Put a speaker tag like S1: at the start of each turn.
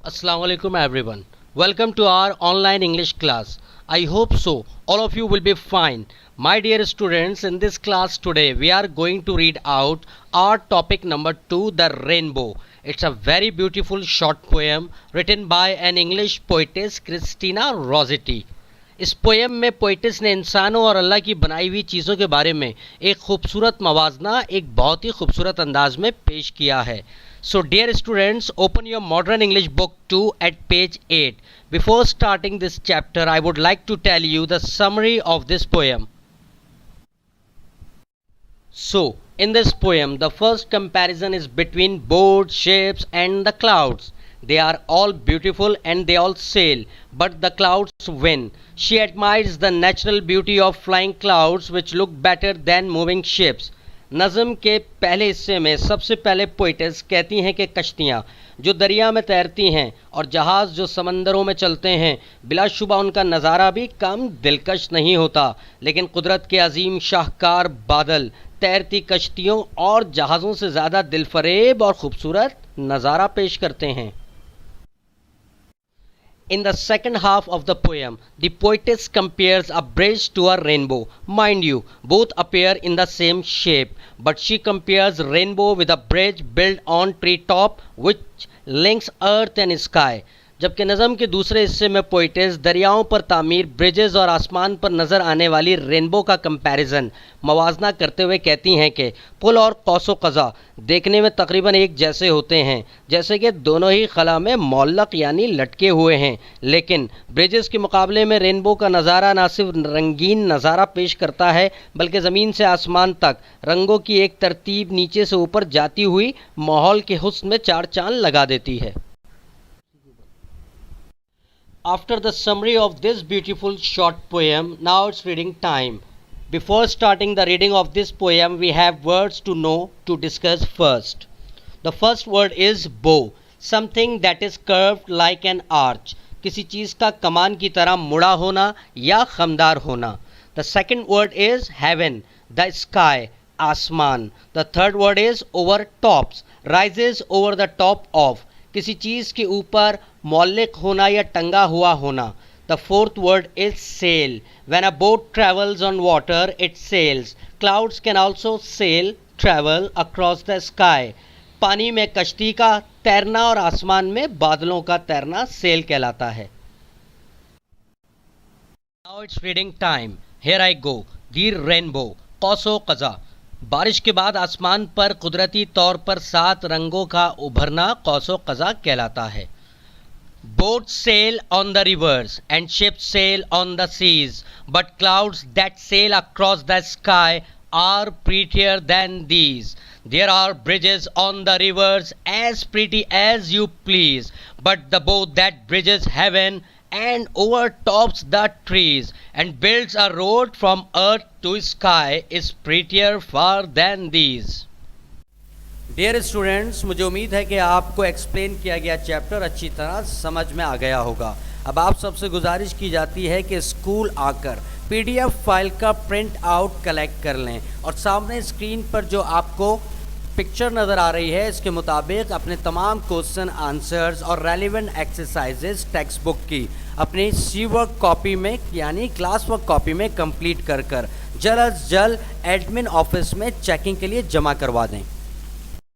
S1: Assalamu alaikum everyone. Welcome to our online English class. I hope so. All of you will be fine. My dear students, in this class today we are going to read out our topic number 2, The Rainbow. It's a very beautiful short poem written by an English poetess Christina Rossetti. इस poem में पोइटिस ने इंसानों और अल्लाह की बनाई हुई चीज़ों के बारे में एक खूबसूरत मवाजना एक बहुत ही खूबसूरत अंदाज में पेश किया है. So dear students, open your modern English book 2 at page 8. Before starting this chapter, I would like to tell you the summary of this poem. So, in this poem, the first comparison is between boats, ships and the clouds. They are all beautiful and they all sail, but the clouds win. She admires the natural beauty of flying clouds which look better than moving ships. नज़म के पहले हिस्से में सबसे पहले poetess कहती हैं कि कश्तियाँ जो दरिया में तैरती हैं और जहाज़ जो समंदरों में चलते हैं बिलाशुबा उनका नज़ारा भी कम दिलकश नहीं होता, लेकिन कुदरत के अजीम शाहकार बादल तैरती कश्तियों और जहाज़ों से ज़्यादा दिलफरेब और ख़ूबसूरत नज़ारा पेश करते हैं. In the second half of the poem, the poetess compares a bridge to a rainbow. Mind you, both appear in the same shape, but she compares rainbow with a bridge built on treetop which links earth and sky. जबकि नज़म के दूसरे हिस्से में poetess दरियाओं पर तामीर bridges और आसमान पर नज़र आने वाली रेनबो का कंपैरिजन मवाजना करते हुए कहती हैं कि पुल और कौसो क़ज़ा देखने में तकरीबन एक जैसे होते हैं, जैसे कि दोनों ही खला में मौल्लक यानी लटके हुए हैं, लेकिन ब्रिजेस के मुकाबले में रेनबो का नज़ारा न सिर्फ रंगीन नज़ारा पेश करता है बल्कि ज़मीन से आसमान तक रंगों की एक तरतीब नीचे से ऊपर जाती हुई माहौल के हुस्न में चार चांद लगा देती है. After the summary of this beautiful short poem, now it's reading time. Before starting the reading of this poem, we have words to know to discuss first. The first word is bow, something that is curved like an arch. किसी चीज़ का कमान की तरह मुड़ा होना या खमदार होना. The second word is heaven, the sky, आसमान. The third word is over tops, rises over the top of. किसी चीज़ के ऊपर मौलिक होना या टंगा हुआ होना. The fourth word is sail. When a boat travels on water, it sails. Clouds can also sail, travel across the sky. पानी में कश्ती का तैरना और आसमान में बादलों का तैरना सेल कहलाता है. Now it's reading time. Here I go. The rainbow. कौसो क़ज़ा. बारिश के बाद आसमान पर कुदरती तौर पर 7 रंगों का उभरना कौसो क़ज़ा कहलाता है. Boats sail on the rivers and ships sail on the seas, but clouds that sail across the sky are prettier than these. There are bridges on the rivers as pretty as you please, but the boat that bridges heaven and overtops the trees and builds a road from earth to sky is prettier far than these. Dear students, मुझे उम्मीद है कि आपको explain किया गया chapter अच्छी तरह समझ में आ गया होगा. अब आप सबसे गुजारिश की जाती है कि स्कूल आकर पीडीएफ फाइल का प्रिंट आउट कलेक्ट कर लें और सामने स्क्रीन पर जो आपको पिक्चर नज़र आ रही है इसके मुताबिक अपने तमाम क्वेश्चन आंसर्स और रेलिवेंट एक्सरसाइजेस टेक्स्ट बुक की अपनी सी वर्क कॉपी में यानी क्लास वर्क कॉपी में कंप्लीट कर जल्द अज जल्द एडमिन ऑफिस में चेकिंग के लिए जमा करवा दें.